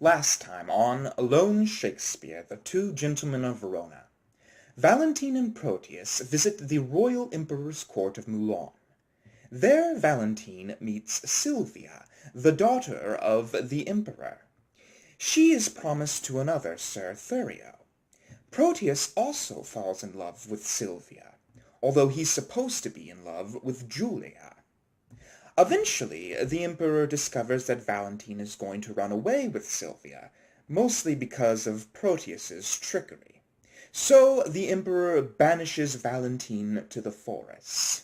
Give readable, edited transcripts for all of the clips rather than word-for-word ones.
Last time on Alone Shakespeare, the Two Gentlemen of Verona. Valentine and Proteus visit the royal emperor's court of Moulin. There Valentine meets Sylvia, the daughter of the emperor. She is promised to another, Sir Thurio. Proteus also falls in love with Sylvia, although he's supposed to be in love with Julia. Eventually, the emperor discovers that Valentine is going to run away with Sylvia, mostly because of Proteus's trickery. So the emperor banishes Valentine to the forests.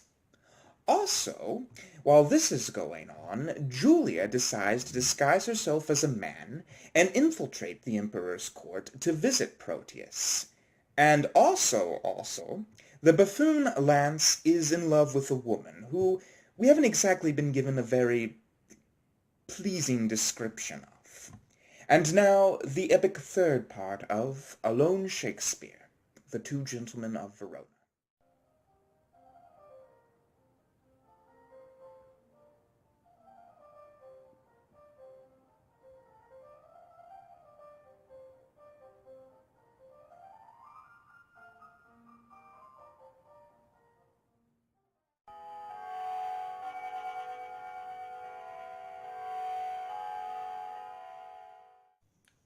Also, while this is going on, Julia decides to disguise herself as a man and infiltrate the emperor's court to visit Proteus. And also, the buffoon Lance is in love with a woman who we haven't exactly been given a very pleasing description of. And now, the epic third part of Alone Shakespeare, the Two Gentlemen of Verona.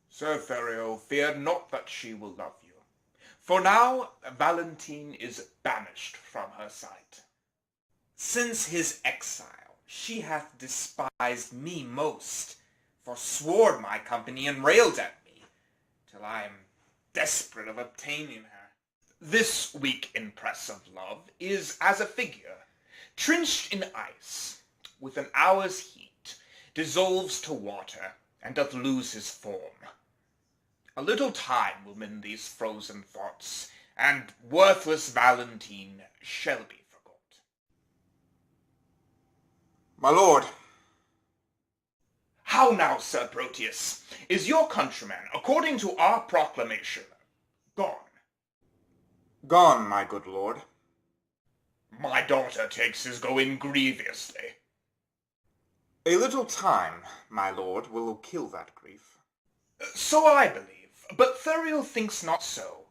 Sir Thurio, fear not that she will love you. For now Valentine is banished from her sight. Since his exile, she hath despised me most, forswore my company, and railed at me, till I am desperate of obtaining her. This weak impress of love is as a figure, trenched in ice, with an hour's heat, dissolves to water, and doth lose his form. A little time will mend these frozen thoughts, and worthless Valentine shall be forgot. My lord. How now, Sir Proteus? Is your countryman, according to our proclamation, gone? Gone, my good lord. My daughter takes his going grievously. A little time, my lord, will kill that grief. So I believe. But Thurio thinks not so.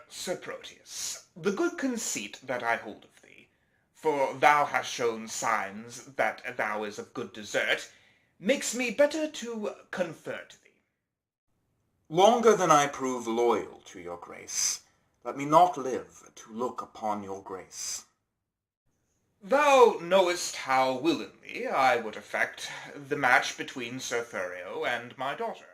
Sir Proteus, the good conceit that I hold of thee, for thou hast shown signs that thou is of good desert, makes me better to confer to thee. Longer than I prove loyal to your grace, let me not live to look upon your grace. Thou knowest how willingly I would effect the match between Sir Thurio and my daughter.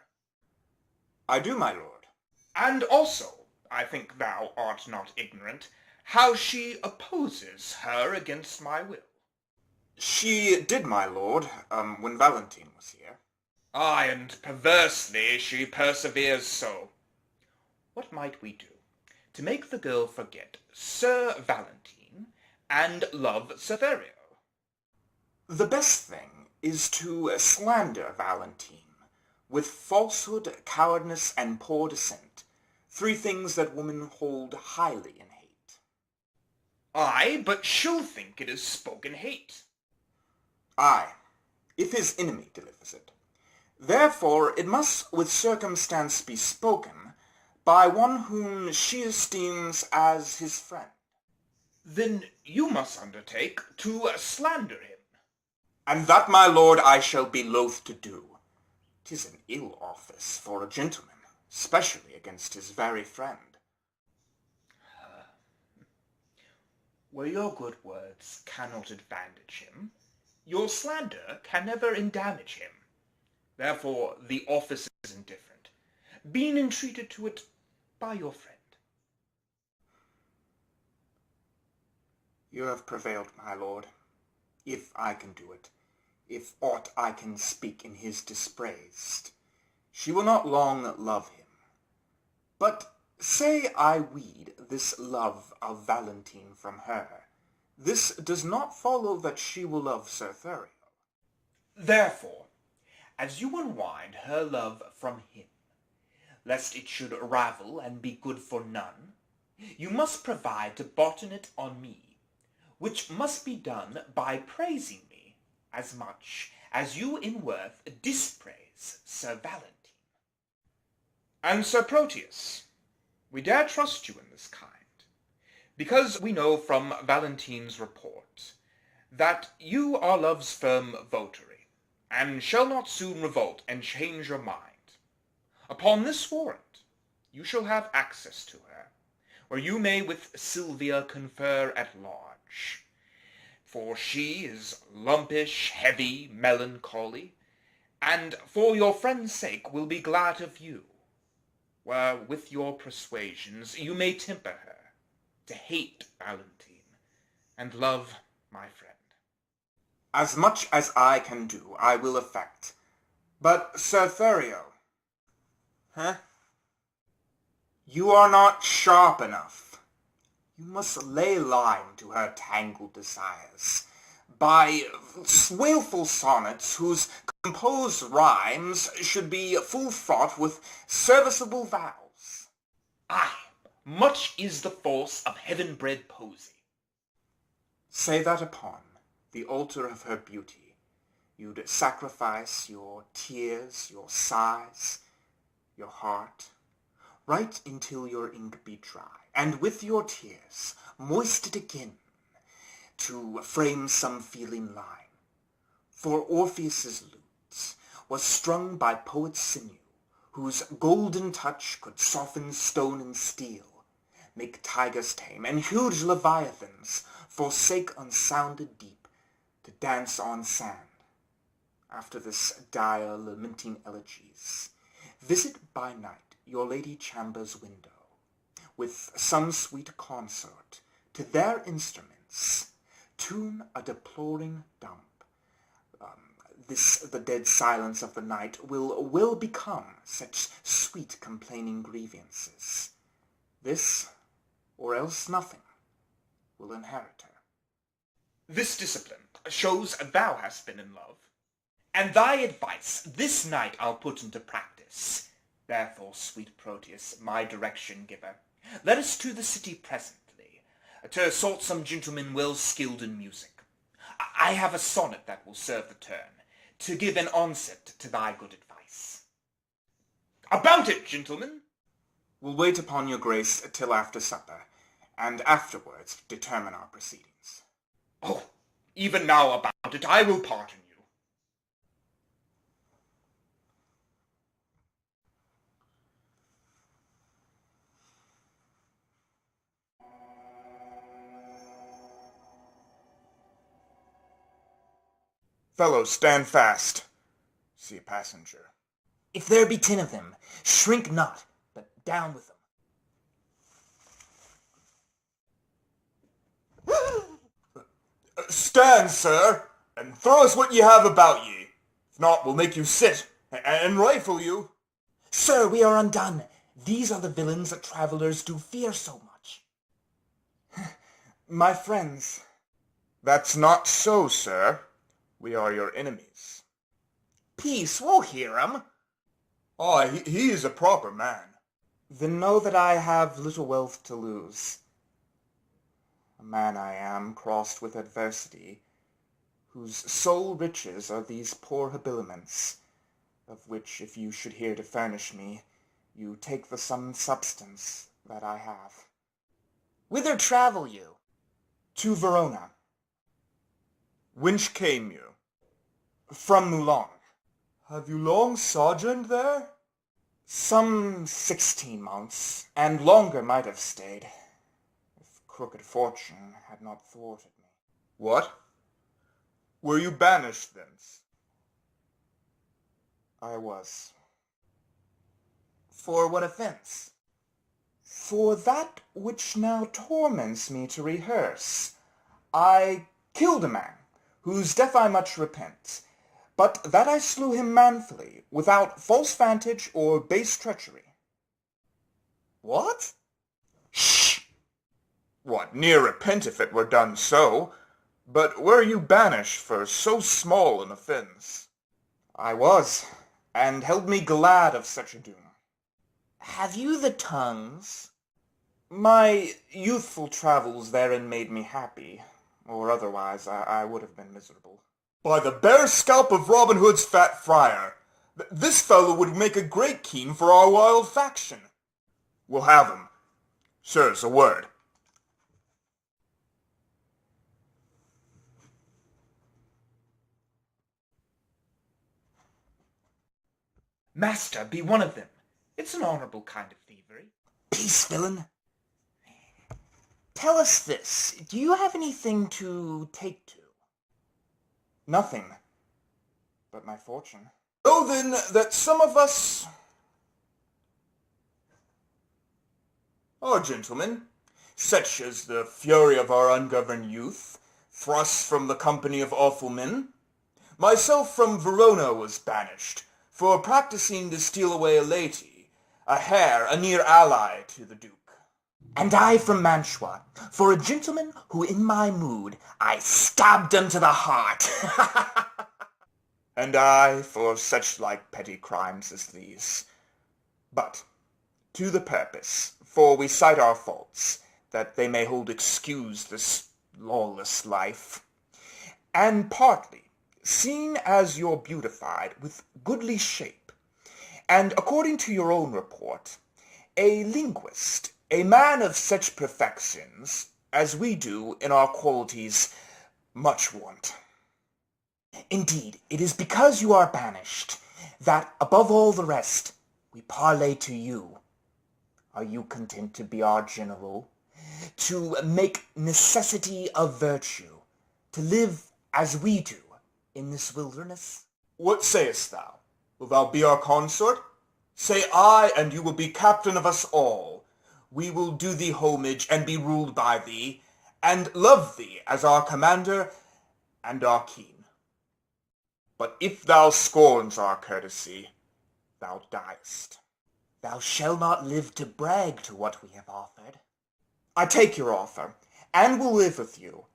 I do, my lord. And also, I think thou art not ignorant, how she opposes her against my will. She did, my lord, when Valentine was here. Aye, and perversely she perseveres so. What might we do to make the girl forget Sir Valentine and love Sir Thurio? The best thing is to slander Valentine, with falsehood, cowardice, and poor descent, three things that women hold highly in hate. Aye, but she'll think it is spoken hate. Aye, if his enemy delivers it. Therefore it must with circumstance be spoken by one whom she esteems as his friend. Then you must undertake to slander him. And that, my lord, I shall be loath to do. 'Tis an ill office for a gentleman, especially against his very friend. Where your good words cannot advantage him, your slander can never endamage him. Therefore the office is indifferent, being entreated to it by your friend. You have prevailed, my lord, if I can do it. If aught I can speak in his dispraise, she will not long love him. But say I weed this love of Valentine from her, this does not follow that she will love Sir Thurio. Therefore, as you unwind her love from him, lest it should ravel and be good for none, you must provide to bottom it on me, which must be done by praising me as much as you in worth dispraise Sir Valentine. And Sir Proteus, we dare trust you in this kind, because we know from Valentine's report that you are love's firm votary, and shall not soon revolt and change your mind. Upon this warrant, you shall have access to her, where you may with Sylvia confer at large. For she is lumpish, heavy, melancholy, and for your friend's sake will be glad of you, where with your persuasions you may temper her to hate Valentine, and love my friend. As much as I can do, I will effect. But, Sir Thurio... Huh? You are not sharp enough. You must lay lime to her tangled desires, by wailful sonnets whose composed rhymes should be full fraught with serviceable vows. Aye, much is the force of heaven-bred poesy. Say that upon the altar of her beauty you'd sacrifice your tears, your sighs, your heart, right until your ink be dry, and with your tears moist it again to frame some feeling line. For Orpheus's lute was strung by poet's sinew, whose golden touch could soften stone and steel, make tigers tame, and huge leviathans forsake unsounded deep to dance on sand. After this dire lamenting elegies, visit by night your lady chamber's window, with some sweet consort to their instruments tune a deploring dump. The dead silence of the night will become such sweet complaining grievances. This, or else nothing, will inherit her. This discipline shows thou hast been in love, and thy advice this night I'll put into practice. Therefore, sweet Proteus, my direction giver, let us to the city presently, to sort some gentlemen well skilled in music. I have a sonnet that will serve the turn, to give an onset to thy good advice. About it, gentlemen! We'll wait upon your grace till after supper, and afterwards determine our proceedings. Oh, even now about it I will pardon you. Fellows, stand fast. See a passenger. If there be 10 of them, shrink not, but down with them. Stand, sir, and throw us what ye have about ye. If not, we'll make you sit, and rifle you. Sir, we are undone. These are the villains that travelers do fear so much. My friends. That's not so, sir. We are your enemies. Peace, we'll hear 'em. Oh, he is a proper man. Then know that I have little wealth to lose. A man I am, crossed with adversity, whose sole riches are these poor habiliments, of which, if you should here to furnish me, you take the some substance that I have. Whither travel you? To Verona. Whence came you? From Moulin. Have you long sojourned there? Some 16 months, and longer might have stayed, if crooked fortune had not thwarted me. What? Were you banished thence? I was. For what offense? For that which now torments me to rehearse. I killed a man, whose death I much repent, but that I slew him manfully, without false vantage or base treachery. What? Shh! What, near repent if it were done so, but were you banished for so small an offence? I was, and held me glad of such a doom. Have you the tongues? My youthful travels therein made me happy, or otherwise I would have been miserable. By the bare scalp of Robin Hood's fat friar, This fellow would make a great king for our wild faction. We'll have him. Sirs, a word. Master, be one of them. It's an honorable kind of thievery. Peace, villain. Tell us this. Do you have anything to take to? Nothing but my fortune. Know then that some of us are gentlemen, such as the fury of our ungoverned youth, thrust from the company of awful men. Myself from Verona was banished, for practicing to steal away a lady, a near ally to the Duke. And I from Mantua, for a gentleman who in my mood I stabbed unto the heart. And I for such like petty crimes as these. But to the purpose, for we cite our faults, that they may hold excuse this lawless life. And partly, seen as you're beautified with goodly shape, and according to your own report, a linguist, a man of such perfections, as we do in our qualities much want. Indeed, it is because you are banished, that, above all the rest, we parley to you. Are you content to be our general? To make necessity of virtue? To live as we do in this wilderness? What sayest thou? Wilt thou be our consort? Say I, and you will be captain of us all. We will do thee homage, and be ruled by thee, and love thee as our commander and our king. But if thou scorns our courtesy, thou diest. Thou shalt not live to brag to what we have offered. I take your offer, and will live with you,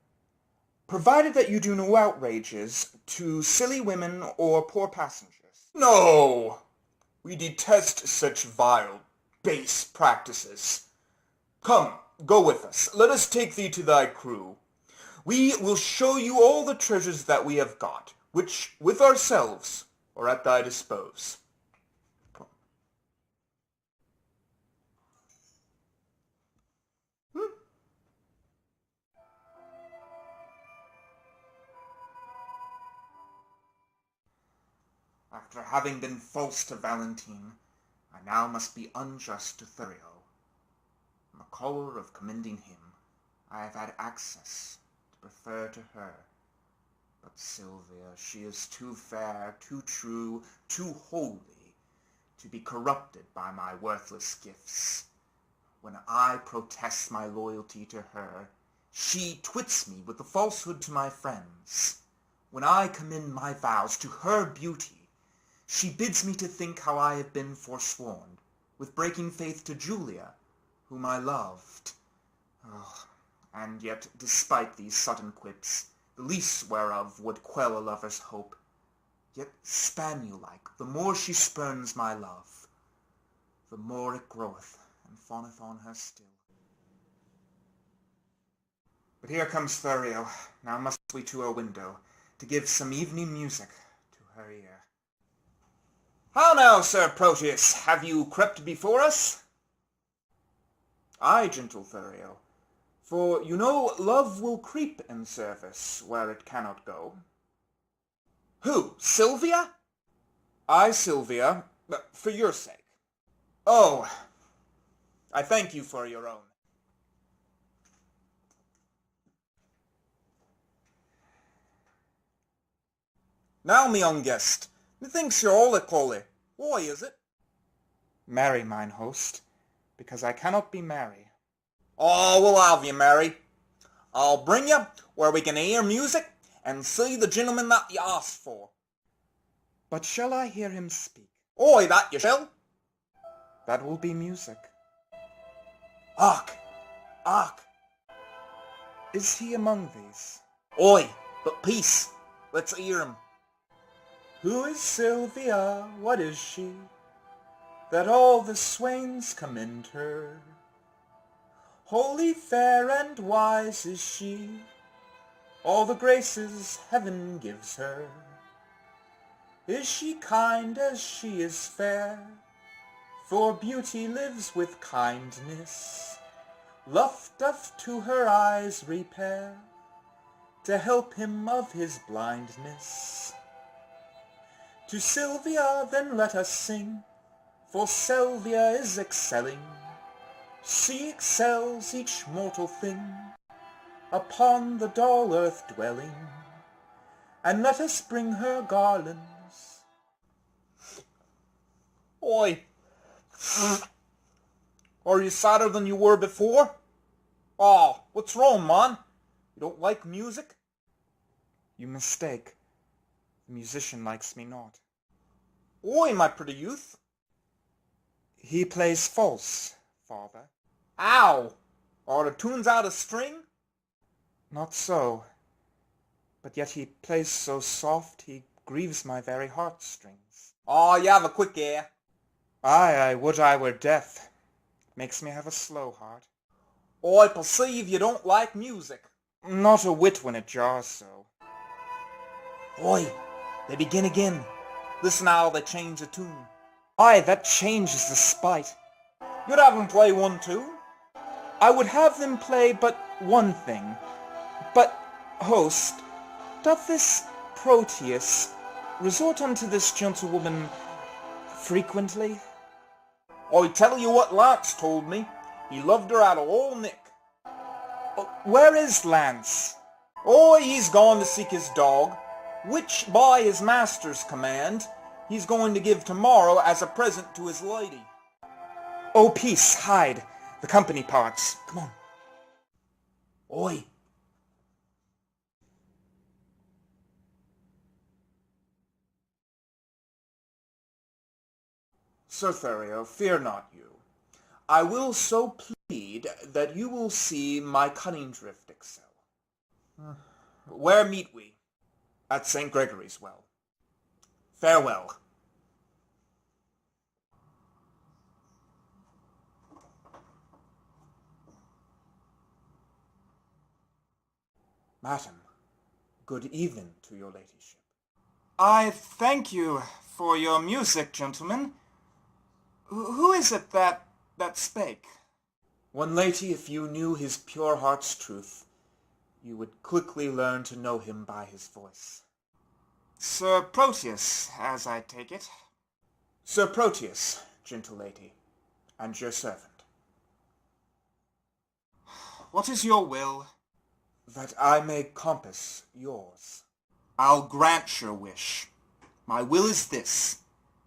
provided that you do no outrages to silly women or poor passengers. No! We detest such vile, base practices. Come, go with us. Let us take thee to thy crew. We will show you all the treasures that we have got, which, with ourselves, are at thy dispose. After having been false to Valentine, I now must be unjust to Thurio. In the choler of commending him, I have had access to prefer to her. But Sylvia, she is too fair, too true, too holy, to be corrupted by my worthless gifts. When I protest my loyalty to her, she twits me with the falsehood to my friends. When I commend my vows to her beauty, she bids me to think how I have been forsworn, with breaking faith to Julia, whom I loved. Oh, and yet, despite these sudden quips, the least whereof would quell a lover's hope, yet spaniel-like, the more she spurns my love, the more it groweth, and fawneth on her still. But here comes Thurio. Now must we to her window, to give some evening music to her ear. How now, Sir Proteus, have you crept before us? Aye, gentle Thurio, for you know love will creep in service where it cannot go. Who, Sylvia? Aye, Sylvia, but for your sake. Oh, I thank you for your own. Now, me young guest, methinks you're holy. Why is it? Marry, mine host, because I cannot be merry. Oh, we'll have you merry. I'll bring you where we can hear music and see the gentleman that you asked for. But shall I hear him speak? Oi, that you shall. That will be music. Hark! Hark! Is he among these? Oi, but peace. Let's hear him. Who is Sylvia? What is she? That all the swains commend her. Holy, fair, and wise is she. All the graces heaven gives her. Is she kind as she is fair? For beauty lives with kindness. Love doth to her eyes repair, to help him of his blindness. To Sylvia then let us sing, for Sylvia is excelling. She excels each mortal thing upon the dull earth dwelling. And let us bring her garlands. Oi! Are you sadder than you were before? Oh, what's wrong, man? You don't like music? You mistake. The musician likes me not. Oi, my pretty youth! He plays false, father. Ow! Are the tunes out of string? Not so. But yet he plays so soft he grieves my very heartstrings. Oh, you have a quick ear. Aye, I would I were deaf. Makes me have a slow heart. I perceive you don't like music. Not a whit when it jars so. Oi, they begin again. Listen how they change the tune. Aye, that changes the spite. You'd have them play one too. I would have them play but one thing. But, host, doth this Proteus resort unto this gentlewoman frequently? I tell you what Lance told me. He loved her out of all nick. Where is Lance? Oh, he's gone to seek his dog, which by his master's command he's going to give tomorrow as a present to his lady. Oh, peace, hide. The company parts. Come on. Oi. Sir Thurio, fear not you. I will so plead that you will see my cunning drift excel. Where meet we? At St. Gregory's Well. Farewell. Madam, good even to your ladyship. I thank you for your music, gentlemen. Who is it that spake? One lady, if you knew his pure heart's truth, you would quickly learn to know him by his voice. Sir Proteus, as I take it. Sir Proteus, gentle lady, and your servant. What is your will? That I may compass yours. I'll grant your wish. My will is this,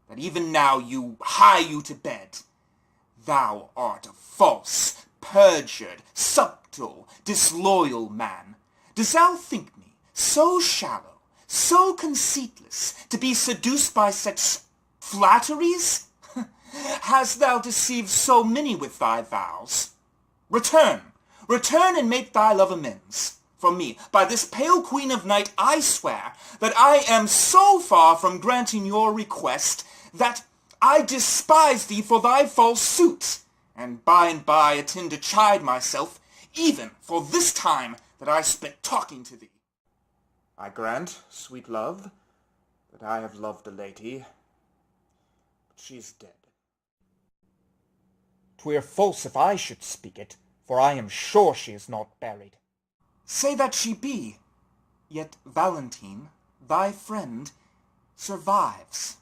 that even now you hie you to bed. Thou art a false, perjured, subtle, disloyal man. Dost thou think me so shallow, so conceitless, to be seduced by such flatteries? Hast thou deceived so many with thy vows? Return and make thy love amends. For me, by this pale queen of night, I swear that I am so far from granting your request that I despise thee for thy false suit, and by attend to chide myself, even for this time that I spent talking to thee. I grant, sweet love, that I have loved a lady, but she is dead. 'Twere false if I should speak it, for I am sure she is not buried. Say that she be, yet Valentine, thy friend, survives,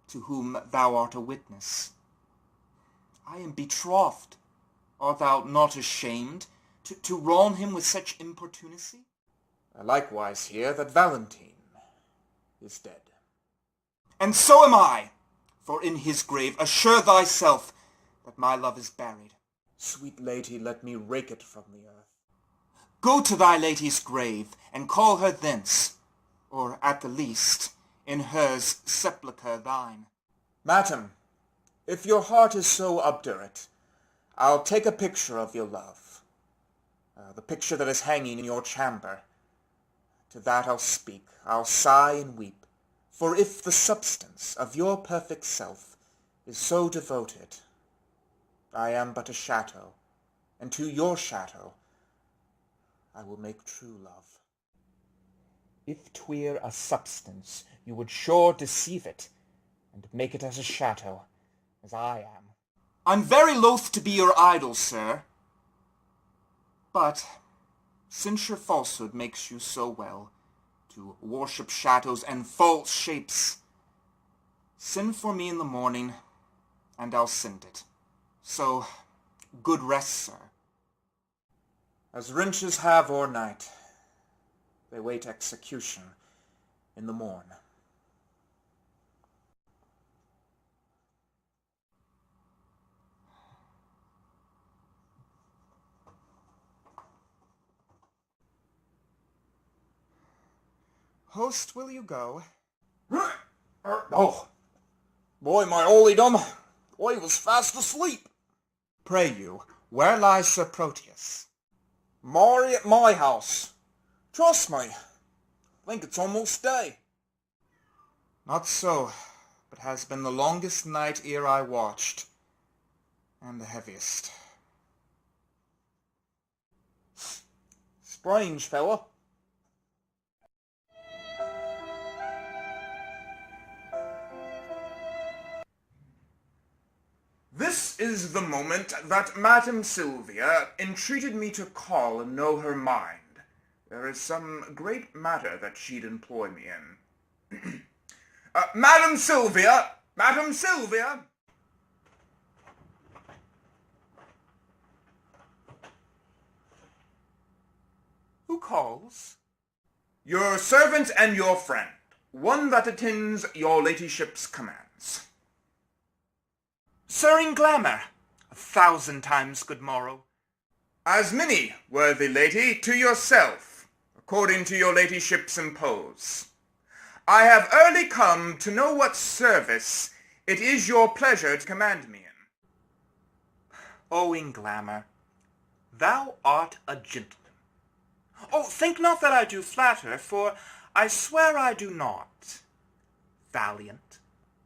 to whom thou art a witness. I am betrothed. Art thou not ashamed to wrong him with such importunacy? I likewise hear that Valentine is dead. And so am I, for in his grave assure thyself that my love is buried. Sweet lady, let me rake it from the earth. Go to thy lady's grave, and call her thence, or at the least, in hers sepulchre thine. Madam, if your heart is so obdurate, I'll take a picture of your love, the picture that is hanging in your chamber. To that I'll speak, I'll sigh and weep, for if the substance of your perfect self is so devoted, I am but a shadow, and to your shadow I will make true love. If 'twere a substance, you would sure deceive it, and make it as a shadow, as I am. I'm very loath to be your idol, sir. But, since your falsehood makes you so well to worship shadows and false shapes, send for me in the morning, and I'll send it. So, good rest, sir. As wrenches have o'ernight, they wait execution in the morn. Host, will you go? Oh, boy, my holydom, I was fast asleep. Pray you, where lies Sir Proteus? Marry at my house. Trust me, think it's almost day. Not so, but has been the longest night ere I watched, and the heaviest. Strange fella. This is the moment that Madame Sylvia entreated me to call and know her mind. There is some great matter that she'd employ me in. Madame Sylvia! Madame Sylvia! Who calls? Your servant and your friend, one that attends your ladyship's commands. Sir in glamour, 1,000 times good morrow. As many, worthy lady, to yourself, according to your ladyship's impose. I have early come to know what service it is your pleasure to command me in. O in glamour, thou art a gentleman. Oh, think not that I do flatter, for I swear I do not. Valiant,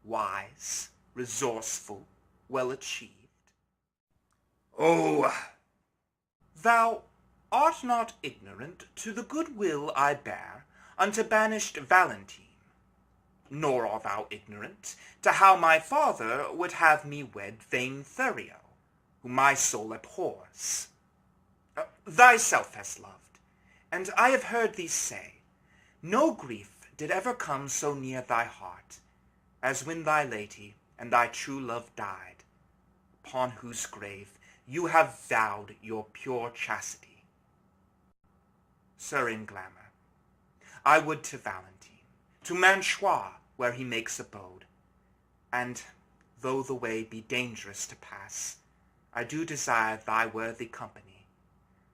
wise, resourceful, well achieved. Oh, Thou art not ignorant to the good will I bear unto banished Valentine, nor art thou ignorant to how my father would have me wed vain Thurio, whom my soul abhors. Thyself hast loved, and I have heard thee say, no grief did ever come so near thy heart, as when thy lady and thy true love died, upon whose grave you have vowed your pure chastity. Sir in glamour, I would to Valentine, to Manchois, where he makes abode, and, though the way be dangerous to pass, I do desire thy worthy company,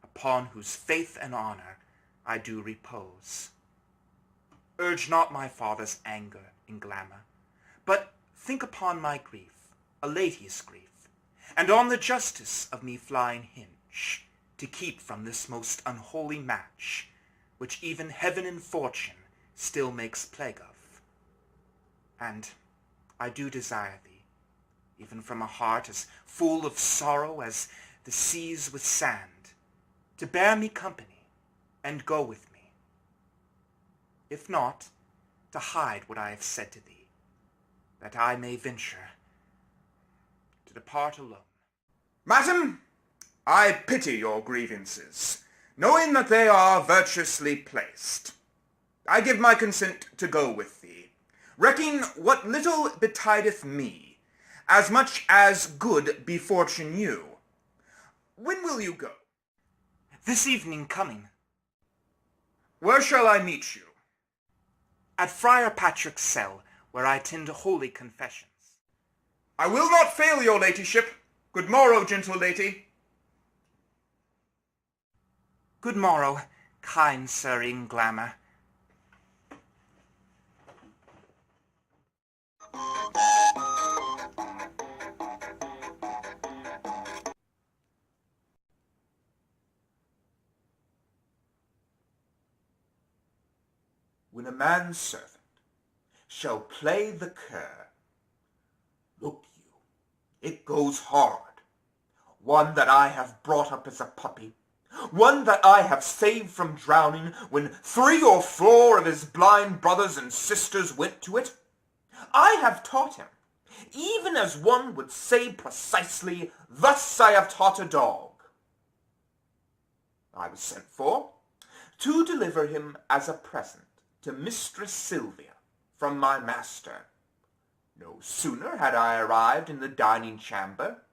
upon whose faith and honor I do repose. Urge not my father's anger in glamour, but think upon my grief, a lady's grief, and on the justice of me flying hinge, to keep from this most unholy match, which even heaven and fortune still makes plague of. And I do desire thee, even from a heart as full of sorrow as the seas with sand, to bear me company, and go with me. If not, to hide what I have said to thee, that I may venture to depart alone. madam, I pity your grievances, knowing that they are virtuously placed. I give my consent to go with thee, recking what little betideth me, as much as good befortune you. When will you go? This evening coming, Where shall I meet you? at Friar Patrick's cell, where I tend holy confessions. I will not fail your ladyship. Good morrow, gentle lady. Good morrow, kind Sir in glamour. When a man's servant shall play the cur, look you, it goes hard. One that I have brought up as a puppy, one that I have saved from drowning when 3 or 4 of his blind brothers and sisters went to it. I have taught him, even as one would say precisely, thus I have taught a dog. I was sent for to deliver him as a present to Mistress Sylvia from my master. No sooner had I arrived in the dining chamber,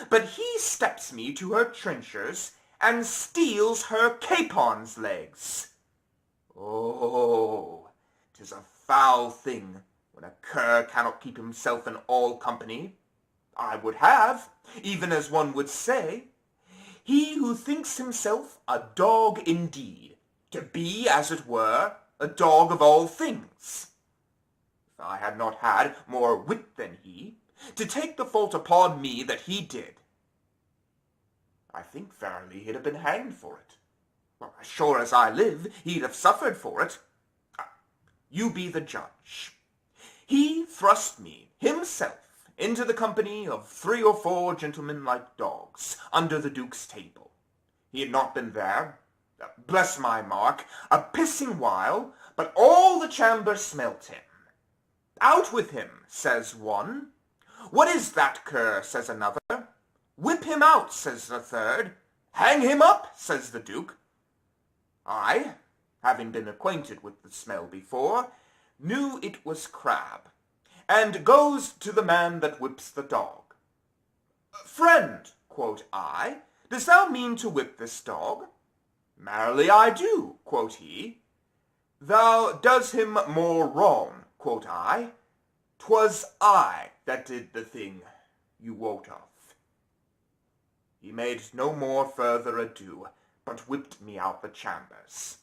but he steps me to her trenchers and steals her capon's legs. Oh, 'tis a foul thing when a cur cannot keep himself in all company. I would have, even as one would say, he who thinks himself a dog indeed, to be, as it were, a dog of all things. If I had not had more wit than he, to take the fault upon me that he did, I think verily he'd have been hanged for it. Well, as sure as I live, he'd have suffered for it. You be the judge. He thrust me, himself, into the company of 3 or 4 gentlemen like dogs, under the Duke's table. He had not been there, bless my mark, a pissing while, but all the chamber smelt him. Out with him, says one. What is that cur, says another. Whip him out, says the third. Hang him up, says the Duke. I, having been acquainted with the smell before, knew it was crab, and goes to the man that whips the dog. Friend, quoth I, dost thou mean to whip this dog? Marily I do, quoth he. Thou does him more wrong, quoth I. 'Twas I that did the thing you wot of. He made no more further ado, but whipped me out the chambers.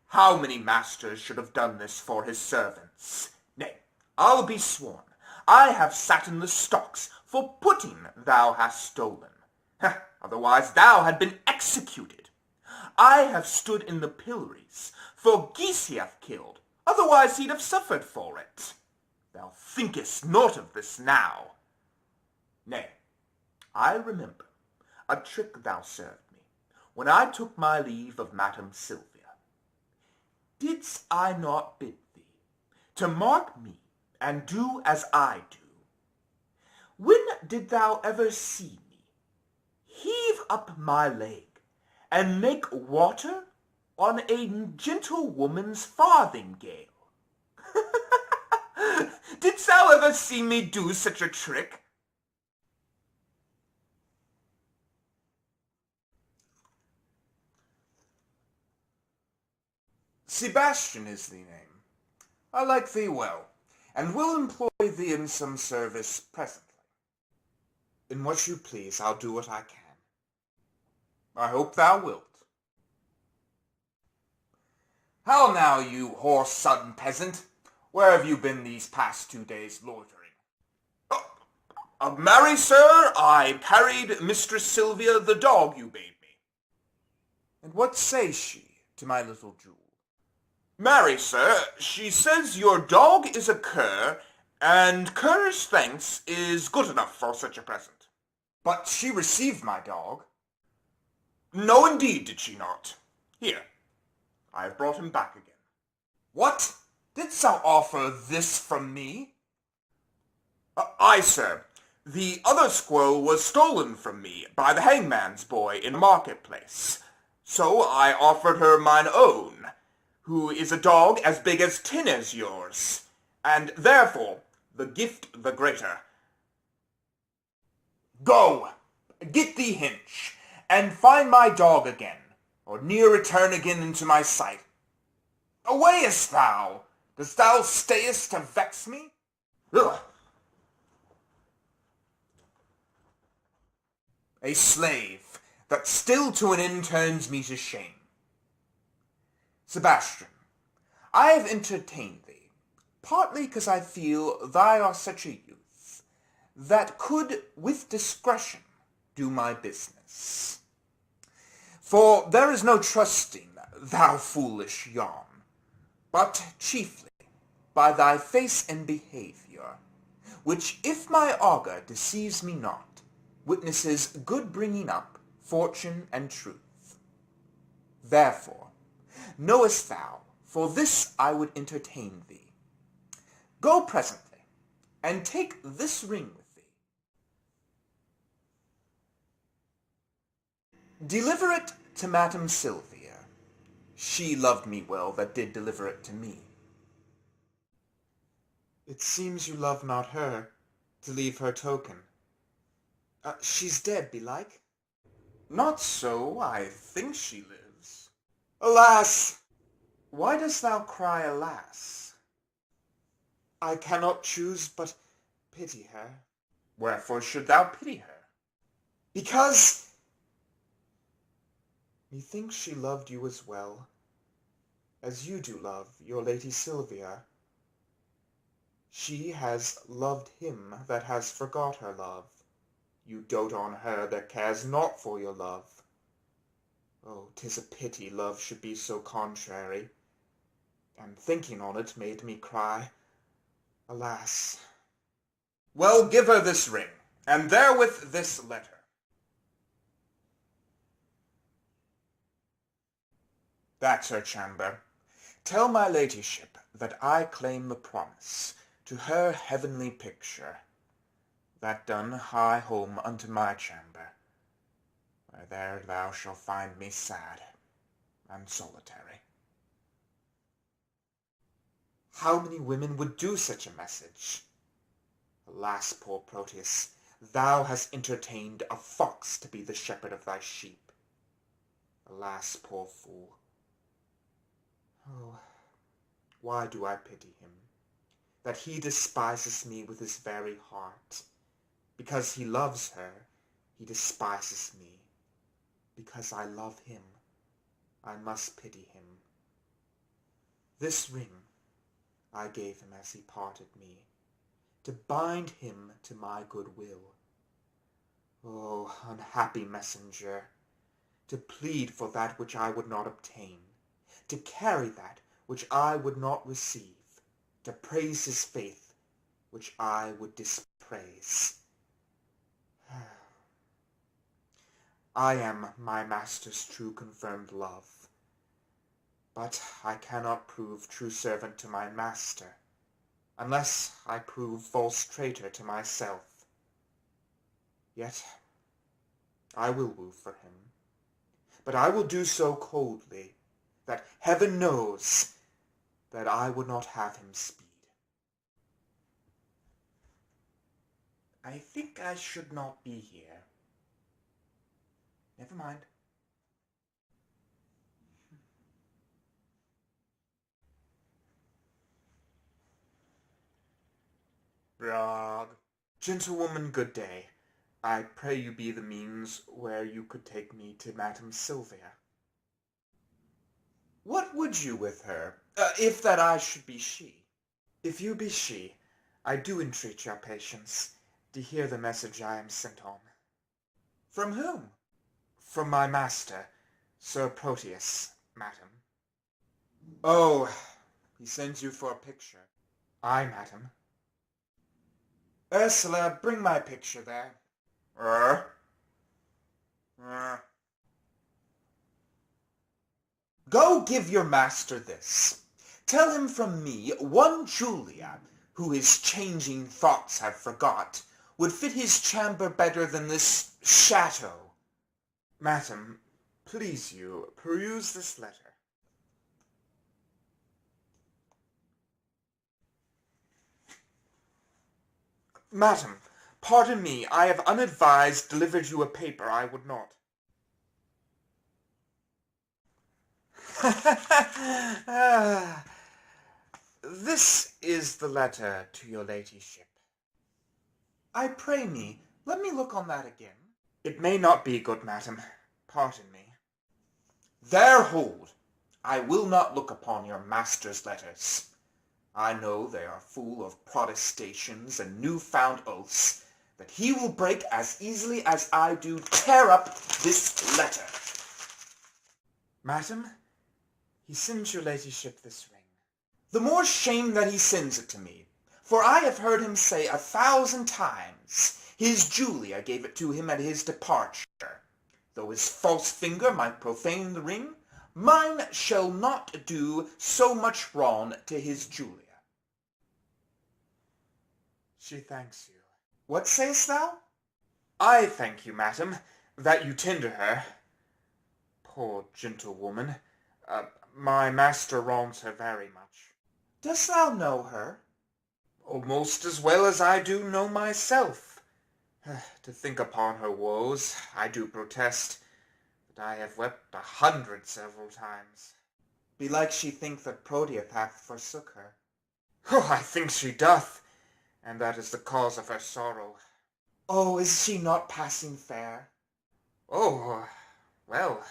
How many masters should have done this for his servants? Nay, I'll be sworn, I have sat in the stocks for pudding thou hast stolen. Otherwise thou had been executed. I have stood in the pillories for geese he hath killed. Otherwise he'd have suffered for it. Thou thinkest naught of this now. Nay, I remember a trick thou served me, when I took my leave of Madam Sylvia. Didst I not bid thee to mark me, and do as I do? When did thou ever see me heave up my leg, and make water on a gentlewoman's farthingale? Didst thou ever see me do such a trick? Sebastian is thee name. I like thee well, and will employ thee in some service presently. In what you please, I'll do what I can. I hope thou wilt. How now, you whoreson peasant? Where have you been these past 2 days loitering? Marry, sir, I carried Mistress Sylvia the dog you bade me. And what says she to my little jewel? Marry, sir, she says your dog is a cur, and cur's thanks is good enough for such a present. But she received my dog. No, indeed, did she not. Here, I have brought him back again. What? Didst thou offer this from me? Aye, sir. The other squirrel was stolen from me by the hangman's boy in the marketplace. So I offered her mine own, who is a dog as big as 10 as yours, and therefore the gift the greater. Go, get thee hence, and find my dog again, or ne'er return again into my sight. Awayest thou? Dost thou stayest to vex me? Ugh. A slave that still to an end turns me to shame. Sebastian, I have entertained thee, partly because I feel thou art such a youth that could with discretion do my business. For there is no trusting thou foolish yarn, but chiefly by thy face and behaviour, which, if my augur deceives me not, witnesses good bringing up, fortune, and truth. Therefore, knowest thou, for this I would entertain thee. Go presently, and take this ring with thee. Deliver it to Madam Sylvia. She loved me well that did deliver it to me. It seems you love not her, to leave her token. She's dead, belike? Not so, I think she lives. Alas! Why dost thou cry alas? I cannot choose but pity her. Wherefore should thou pity her? Because methinks she loved you as well as you do love your Lady Sylvia. She has loved him that has forgot her love. You dote on her that cares not for your love. Oh, 'tis a pity love should be so contrary, and thinking on it made me cry, alas. Well, give her this ring, and therewith this letter. That's her chamber. Tell my ladyship that I claim the promise to her heavenly picture. That done, hie home unto my chamber, where there thou shalt find me sad and solitary. How many women would do such a message? Alas, poor Proteus, thou hast entertained a fox to be the shepherd of thy sheep. Alas, poor fool. Oh, why do I pity him, that he despises me with his very heart? Because he loves her, he despises me. Because I love him, I must pity him. This ring I gave him as he parted me, to bind him to my good will. Oh, unhappy messenger, to plead for that which I would not obtain, to carry that which I would not receive, to praise his faith which I would dispraise. I am my master's true confirmed love, but I cannot prove true servant to my master, unless I prove false traitor to myself. Yet I will woo for him, but I will do so coldly, that heaven knows that I would not have him speed. I think I should not be here. Never mind. Brog. Gentlewoman, good day. I pray you be the means where you could take me to Madam Sylvia. What would you with her, if that I should be she? If you be she, I do entreat your patience to hear the message I am sent on. From whom? From my master, Sir Proteus, madam. Oh, he sends you for a picture. Aye, madam. Ursula, bring my picture there. Go give your master this. Tell him from me one Julia, who his changing thoughts have forgot, would fit his chamber better than this chateau. Madam, please you, peruse this letter. Madam, pardon me, I have unadvised delivered you a paper I would not. This is the letter to your ladyship. I pray me, let me look on that again. It may not be, good madam. Pardon me. There hold. I will not look upon your master's letters. I know they are full of protestations and new-found oaths that he will break as easily as I do tear up this letter. Madam, he sends your ladyship this ring. The more shame that he sends it to me, for I have heard him say 1,000 times his Julia gave it to him at his departure. Though his false finger might profane the ring, mine shall not do so much wrong to his Julia. She thanks you. What sayst thou? I thank you, madam, that you tender her. Poor gentlewoman, my master wrongs her very much. Dost thou know her? Almost as well as I do know myself. To think upon her woes, I do protest that I have wept 100 several times. Belike she think that Proteus hath forsook her. Oh, I think she doth, and that is the cause of her sorrow. Oh, is she not passing fair? Oh, well,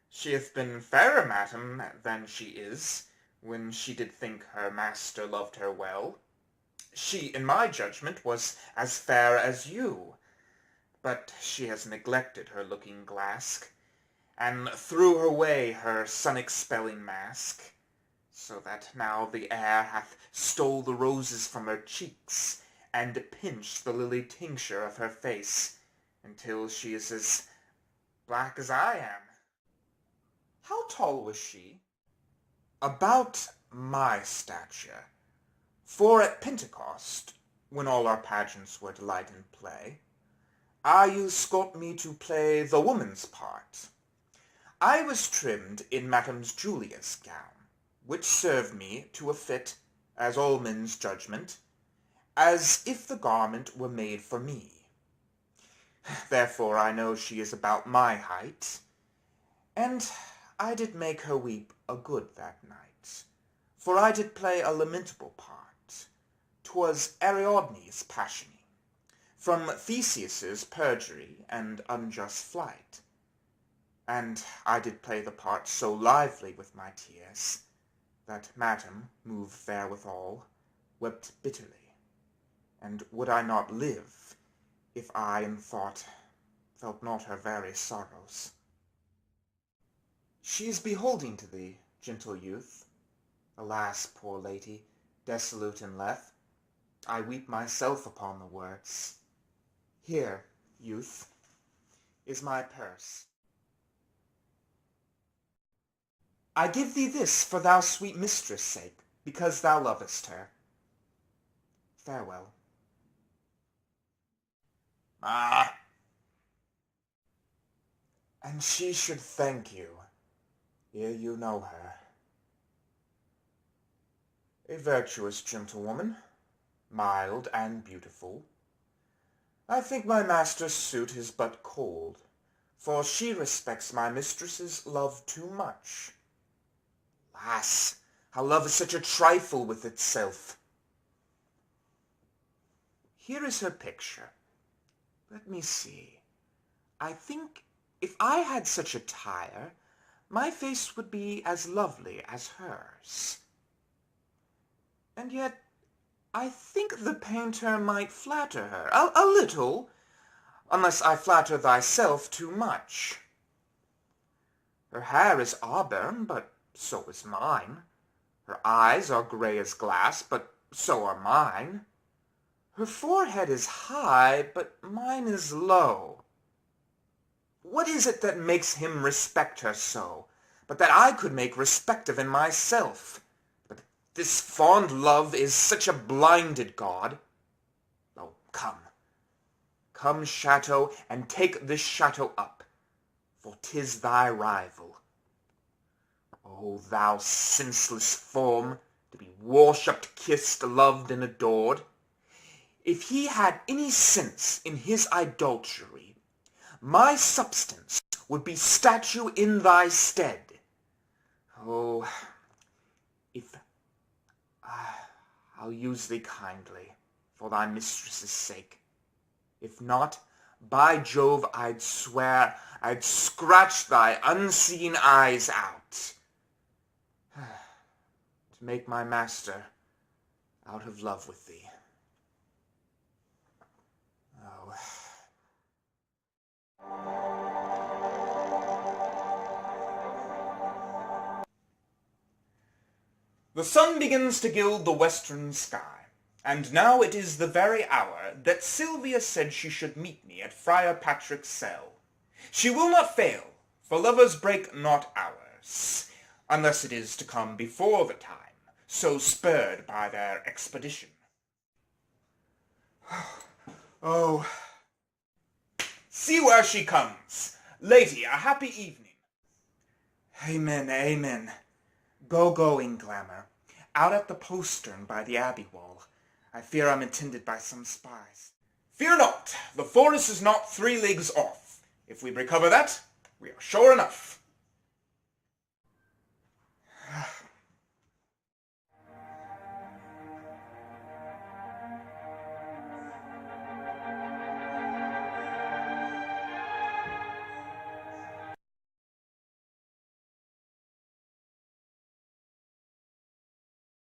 she hath been fairer, madam, than she is, when she did think her master loved her well. She, in my judgment, was as fair as you, but she has neglected her looking-glass, and threw away her sun-expelling mask, so that now the air hath stole the roses from her cheeks, and pinched the lily tincture of her face, until she is as black as I am. How tall was she? About my stature. For at Pentecost, when all our pageants were delight and play, I used sculpt me to play the woman's part. I was trimmed in Madam's Julia's gown, which served me to a fit, as all men's judgment, as if the garment were made for me. Therefore I know she is about my height, and I did make her weep a good that night, for I did play a lamentable part. 'Twas Ariadne's passioning, from Theseus's perjury and unjust flight, and I did play the part so lively with my tears, that Madam, moved therewithal, wept bitterly, and would I not live, if I in thought felt not her very sorrows. She is beholding to thee, gentle youth. Alas, poor lady, desolate and left, I weep myself upon the words. Here, youth, is my purse. I give thee this for thou sweet mistress' sake, because thou lovest her. Farewell. Ah! And she should thank you, ere you know her. A virtuous gentlewoman, mild and beautiful. I think my master's suit is but cold, for she respects my mistress's love too much. Lass, how love is such a trifle with itself. Here is her picture. Let me see. I think if I had such attire, my face would be as lovely as hers. And yet I think the painter might flatter her, a little, unless I flatter thyself too much. Her hair is auburn, but so is mine. Her eyes are grey as glass, but so are mine. Her forehead is high, but mine is low. What is it that makes him respect her so, but that I could make respective in myself? But this fond love is such a blinded god. Oh, come. Come, Chateau, and take this Chateau up, for 'tis thy rival. O thou senseless form, to be worshipped, kissed, loved, and adored! If he had any sense in his idolatry, my substance would be statue in thy stead. Oh, if I'll use thee kindly, for thy mistress's sake. If not, by Jove, I'd swear I'd scratch thy unseen eyes out, to make my master out of love with thee. Oh. The sun begins to gild the western sky, and now it is the very hour that Sylvia said she should meet me at Friar Patrick's cell. She will not fail, for lovers break not hours, unless it is to come before the time, so spurred by their expedition. Oh, See where she comes. Lady, a happy evening. amen, amen. Go in glamour. Out at the postern by the abbey wall. I fear I'm attended by some spies. Fear not, the forest is not 3 leagues off. If we recover that, we are sure enough.